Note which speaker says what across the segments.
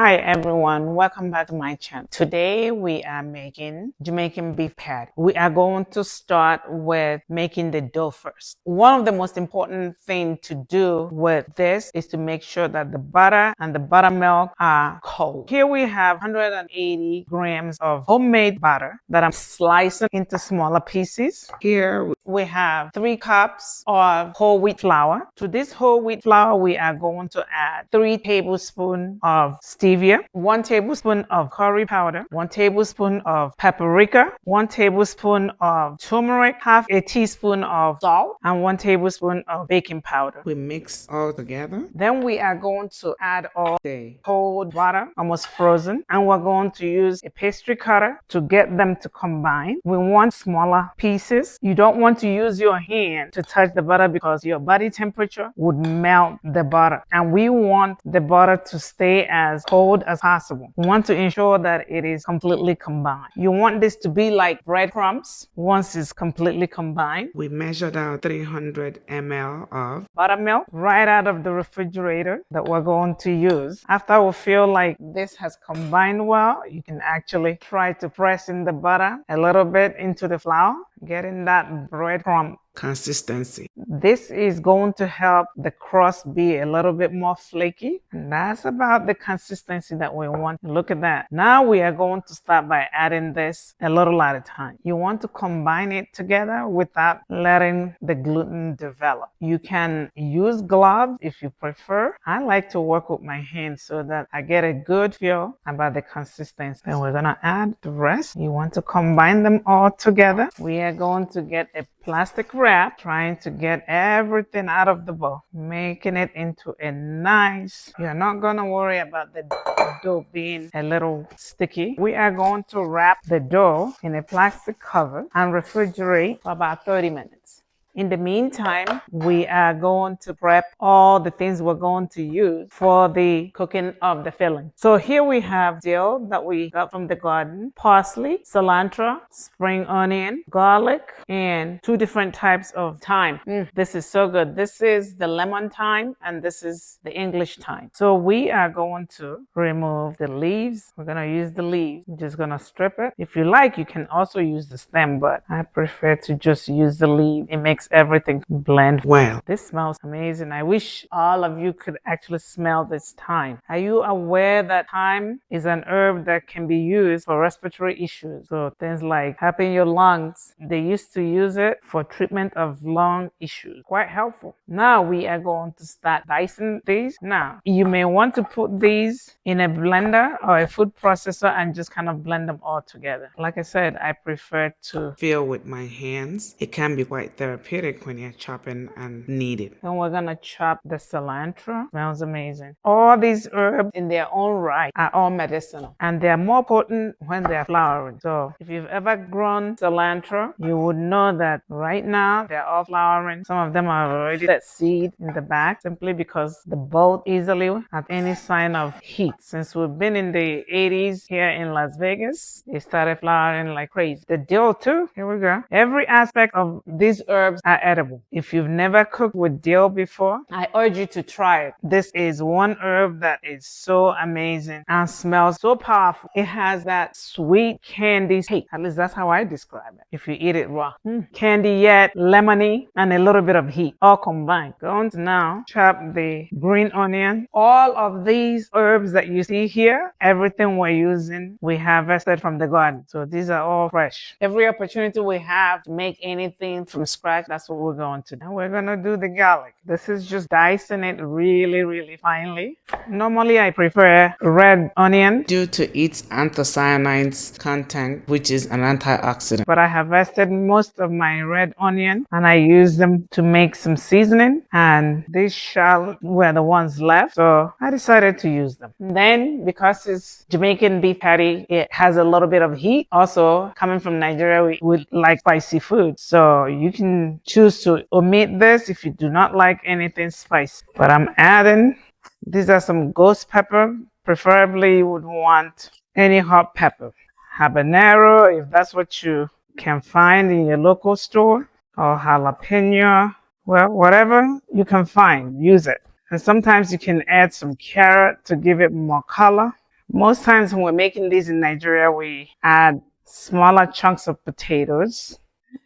Speaker 1: Hi everyone, welcome back to my channel. Today we are making Jamaican beef patty. We are going to start with making the dough first. One of the most important things to do with this is to make sure that the butter and the buttermilk are cold. Here we have 180 grams of homemade butter that I'm slicing into smaller pieces. Here we have 3 cups of whole wheat flour. To this whole wheat flour, we are going to add 3 tablespoons of stevia, 1 tablespoon of curry powder, 1 tablespoon of paprika, 1 tablespoon of turmeric, half a teaspoon of salt, and 1 tablespoon of baking powder. We mix all together. Then we are going to add all the cold butter, almost frozen, and we're going to use a pastry cutter to get them to combine. We want smaller pieces. You don't want to use your hand to touch the butter because your body temperature would melt the butter, and we want the butter to stay as cold as possible. We want to ensure that it is completely combined. You want this to be like breadcrumbs. Once it's completely combined, we measured out 300 ml of buttermilk right out of the refrigerator that we're going to use. After we feel like this has combined well, you can actually try to press in the butter a little bit into the flour, getting that breadcrumb consistency. This is going to help the crust be a little bit more flaky, and that's about the consistency that we want. Look at that. Now we are going to start by adding this a little at a time. You want to combine it together without letting the gluten develop. You can use gloves if you prefer. I like to work with my hands so that I get a good feel about the consistency. And we're gonna add the rest. You want to combine them all together. We are going to get a plastic wrap, trying to get everything out of the bowl, making it into a nice, you're not going to worry about the dough being a little sticky. We are going to wrap the dough in a plastic cover and refrigerate for about 30 minutes. In the meantime, we are going to prep all the things we're going to use for the cooking of the filling. So here we have dill that we got from the garden, parsley, cilantro, spring onion, garlic, and 2 different types of thyme. This is so good. This is the lemon thyme and this is the English thyme. So we are going to remove the leaves. We're going to use the leaves. We're just going to strip it. If you like, you can also use the stem, but I prefer to just use the leaf. It makes everything blend well. This smells amazing. I wish all of you could actually smell this thyme. Are you aware that thyme is an herb that can be used for respiratory issues? So things like helping your lungs. They used to use it for treatment of lung issues. Quite helpful. Now we are going to start dicing these. Now you may want to put these in a blender or a food processor and just kind of blend them all together. Like I said, I prefer to feel with my hands. It can be quite therapeutic when you're chopping and kneading. Then we're gonna chop the cilantro. Smells amazing. All these herbs in their own right are all medicinal, and they're more potent when they're flowering. So if you've ever grown cilantro, you would know that right now they're all flowering. Some of them are already that seed in the back simply because they bolt easily at any sign of heat. Since we've been in the 80s here in Las Vegas, they started flowering like crazy. The dill too. Here we go. Every aspect of these herbs are edible. If you've never cooked with dill before, I urge you to try it. This is one herb that is so amazing and smells so powerful. It has that sweet candy taste. At least that's how I describe it. If you eat it raw. Candy yet lemony and a little bit of heat all combined. Going to now chop the green onion. All of these herbs that you see here, everything we're using, we harvested from the garden. So these are all fresh. Every opportunity we have to make anything from scratch, that's what we're going to do. And we're going to do the garlic. This is just dicing it really, really finely. Normally, I prefer red onion due to its anthocyanins content, which is an antioxidant. But I harvested most of my red onion and I used them to make some seasoning. And these shallots were the ones left, so I decided to use them. Then, because it's Jamaican beef patty, it has a little bit of heat. Also, coming from Nigeria, we like spicy food. So you can choose to omit this if you do not like anything spicy. But I'm adding, these are some ghost pepper. Preferably you would want any hot pepper. Habanero, if that's what you can find in your local store, or jalapeno. Well, whatever you can find, use it. And sometimes you can add some carrot to give it more color. Most times when we're making these in Nigeria, we add smaller chunks of potatoes,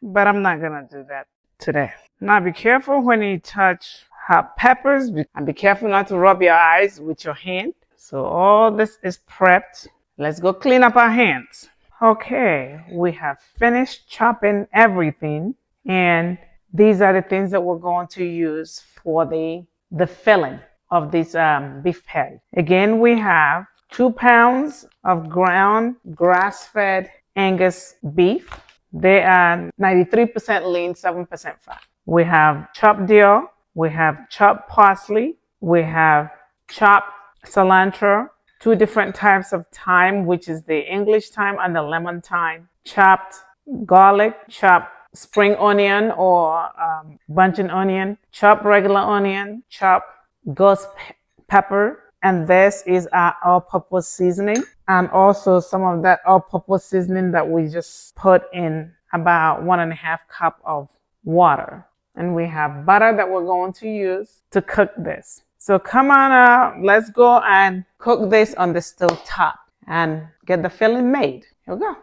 Speaker 1: but I'm not gonna do that today. Now be careful when you touch hot peppers, and be careful not to rub your eyes with your hand. So all this is prepped. Let's go clean up our hands. Okay, we have finished chopping everything, and these are the things that we're going to use for the filling of this beef patty. Again, we have 2 pounds of ground grass-fed Angus beef. They are 93% lean, 7% fat. We have chopped dill, we have chopped parsley, we have chopped cilantro, 2 different types of thyme, which is the English thyme and the lemon thyme, chopped garlic, chopped spring onion or bunching onion, chopped regular onion, chopped ghost pepper, and this is our all-purpose seasoning, and also some of that all-purpose seasoning that we just put in about 1.5 cup of water. And we have butter that we're going to use to cook this. So come on out, let's go and cook this on the stove top and get the filling made. Here we go.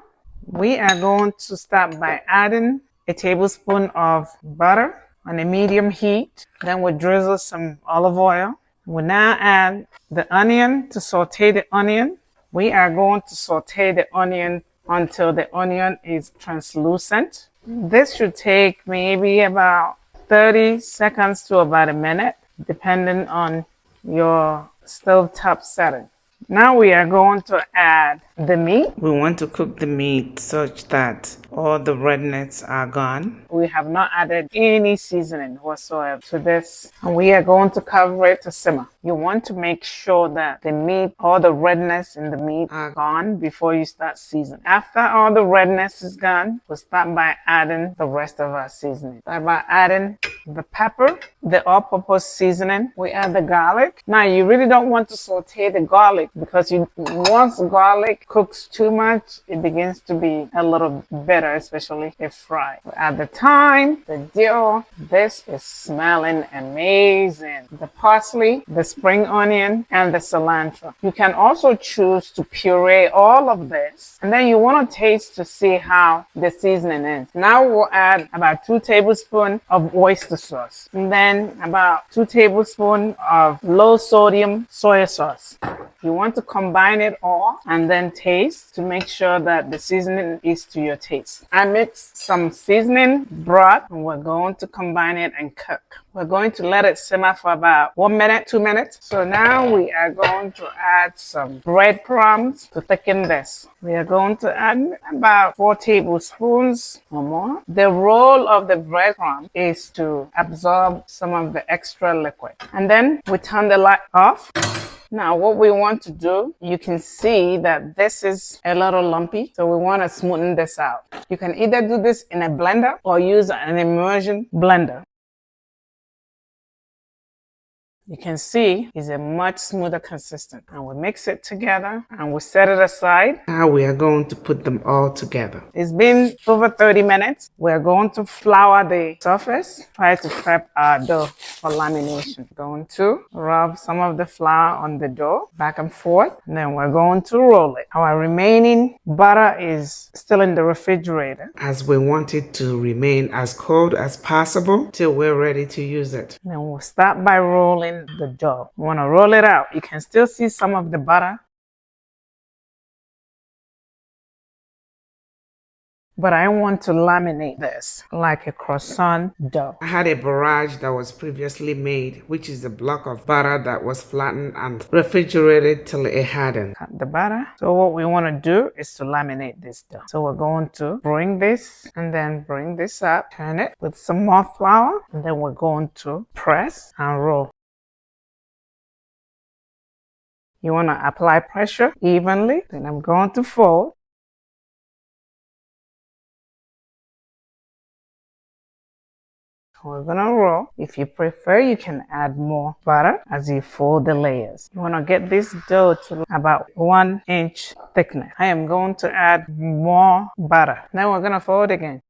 Speaker 1: We are going to start by adding a tablespoon of butter on a medium heat. Then we'll drizzle some olive oil. We'll now add the onion to saute the onion. We are going to saute the onion until the onion is translucent. This should take maybe about 30 seconds to about a minute, depending on your stovetop setting. Now we are going to add the meat. We want to cook the meat such that all the redness are gone. We have not added any seasoning whatsoever to this, and we are going to cover it to simmer. You want to make sure that the meat, all the redness in the meat are gone before you start seasoning. After all the redness is gone, we'll start by adding the rest of our seasoning. Start by adding the pepper, the all-purpose seasoning. We add the garlic. Now you really don't want to saute the garlic because once garlic cooks too much, it begins to be a little bitter, especially if fried. We add the thyme, the dill. This is smelling amazing. The parsley, the spring onion, and the cilantro. You can also choose to puree all of this, and then you want to taste to see how the seasoning is. Now we'll add about 2 tablespoons of oyster sauce, and then about 2 tablespoons of low sodium soy sauce. You want to combine it all and then taste to make sure that the seasoning is to your taste. I mixed some seasoning broth, and we're going to combine it and cook. We're going to let it simmer for about 1 minute, 2 minutes. So now we are going to add some breadcrumbs to thicken this. We are going to add about 4 tablespoons or more. The role of the breadcrumb is to absorb some of the extra liquid. And then we turn the light off. Now what we want to do, you can see that this is a little lumpy, so we want to smoothen this out. You can either do this in a blender or use an immersion blender. You can see it's a much smoother consistent. And we mix it together and we set it aside. Now we are going to put them all together. It's been over 30 minutes. We're going to flour the surface. Try to prep our dough for lamination. Going to rub some of the flour on the dough back and forth. And then we're going to roll it. Our remaining butter is still in the refrigerator, as we want it to remain as cold as possible till we're ready to use it. And then we'll start by rolling the dough. You want to roll it out. You can still see some of the butter, but I want to laminate this like a croissant dough. I had a barrage that was previously made, which is a block of butter that was flattened and refrigerated till it hardened. Cut the butter. So what we want to do is to laminate this dough. So we're going to bring this and then bring this up, turn it with some more flour, and then we're going to press and roll. You want to apply pressure evenly. Then I'm going to fold. We're going to roll. If you prefer, you can add more butter as you fold the layers. You want to get this dough to about 1 inch thickness. I am going to add more butter. Then we're going to fold again.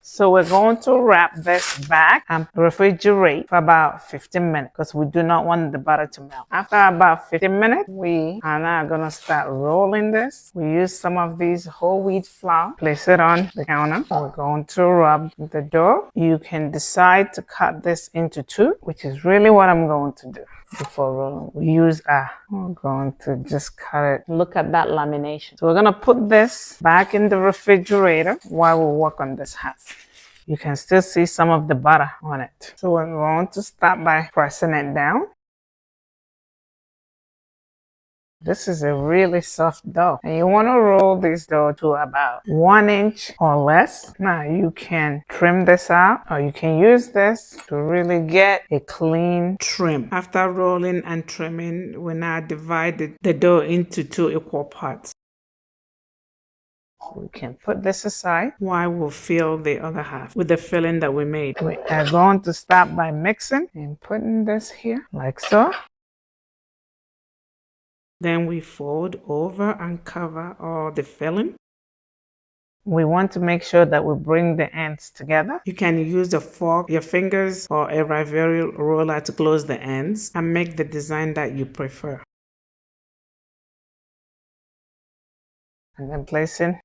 Speaker 1: So we're going to wrap this back and refrigerate for about 15 minutes because we do not want the butter to melt. After about 15 minutes, we are now going to start rolling this. We use some of these whole wheat flour, place it on the counter. We're going to rub the dough. You can decide to cut this into two, which is really what I'm going to do. Before rolling, we're going to just cut it. Look at that lamination. So we're going to put this back in the refrigerator while we work on this half. You can still see some of the butter on it. So we're going to start by pressing it down. This is a really soft dough, and you want to roll this dough to about 1 inch or less. Now you can trim this out, or you can use this to really get a clean trim. After rolling and trimming, we now divide the dough into 2 equal parts. We can put this aside while we'll fill the other half with the filling that we made. We are going to start by mixing and putting this here like so. Then we fold over and cover all the filling. We want to make sure that we bring the ends together. You can use a fork, your fingers, or a ravioli roller to close the ends and make the design that you prefer. And then placing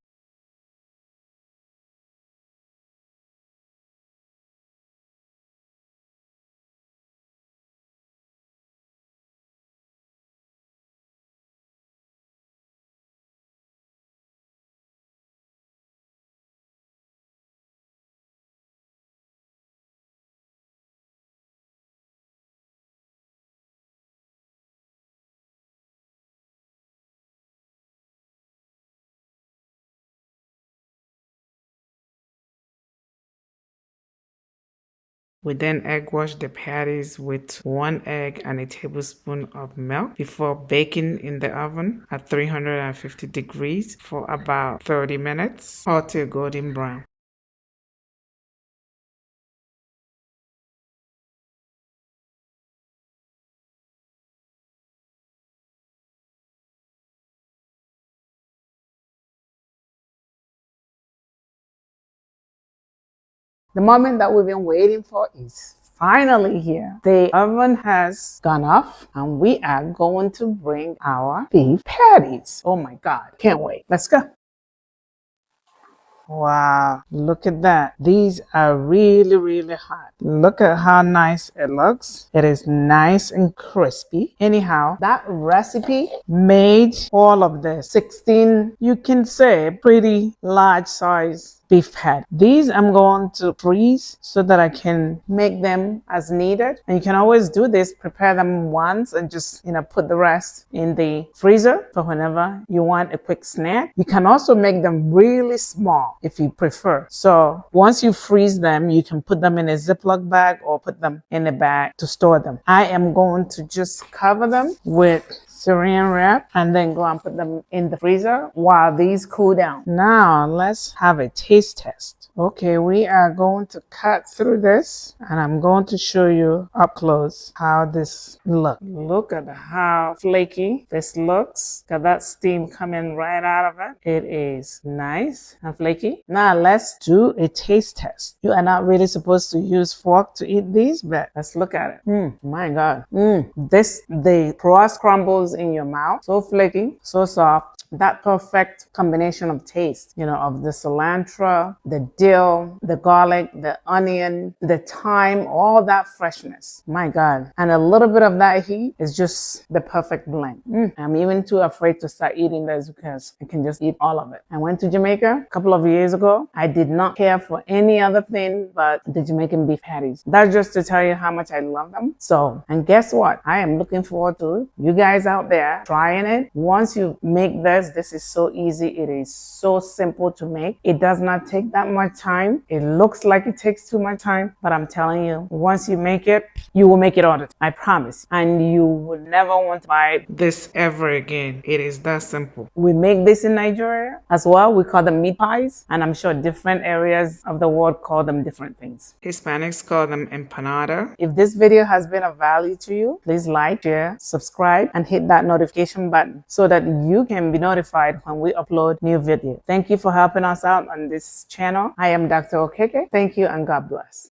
Speaker 1: we then egg wash the patties with 1 egg and a tablespoon of milk before baking in the oven at 350 degrees for about 30 minutes or till golden brown. The moment that we've been waiting for is finally here. The oven has gone off and we are going to bring our beef patties. Oh my God, can't wait. Let's go. Wow, look at that. These are really, really hot. Look at how nice it looks. It is nice and crispy. Anyhow, that recipe made all of this 16, you can say, pretty large size beef patty. These I'm going to freeze so that I can make them as needed. And you can always do this, prepare them once and just, put the rest in the freezer for whenever you want a quick snack. You can also make them really small if you prefer. So once you freeze them, you can put them in a Ziploc bag or put them in a bag to store them. I am going to just cover them with Saran wrap and then go and put them in the freezer while these cool down. Now let's have a taste test. Okay, we are going to cut through this and I'm going to show you up close how this looks. Look at how flaky this looks. Got that steam coming right out of it. It is nice and flaky. Now let's do a taste test. You are not really supposed to use fork to eat these, but let's look at it. My God. The crust crumbles in your mouth. So flaky, so soft. That perfect combination of taste, of the cilantro, the dill, the garlic, the onion, the thyme, all that freshness. My God. And a little bit of that heat is just the perfect blend. I'm even too afraid to start eating this because I can just eat all of it. I went to Jamaica a couple of years ago. I did not care for any other thing but the Jamaican beef patties. That's just to tell you how much I love them. So, and guess what? I am looking forward to you guys out there trying it. Once you make this is so easy. It is so simple to make. It does not take that much time. It looks like it takes too much time, but I'm telling you, once you make it, you will make it all the time. I promise. And you will never want to buy this ever again. It is that simple. We make this in Nigeria as well. We call them meat pies, and I'm sure different areas of the world call them different things. Hispanics call them empanada. If this video has been of value to you, please like, share, subscribe, and hit that notification button so that you can be notified when we upload new videos. Thank you for helping us out on this channel. I am Dr. Okeke. Thank you and God bless.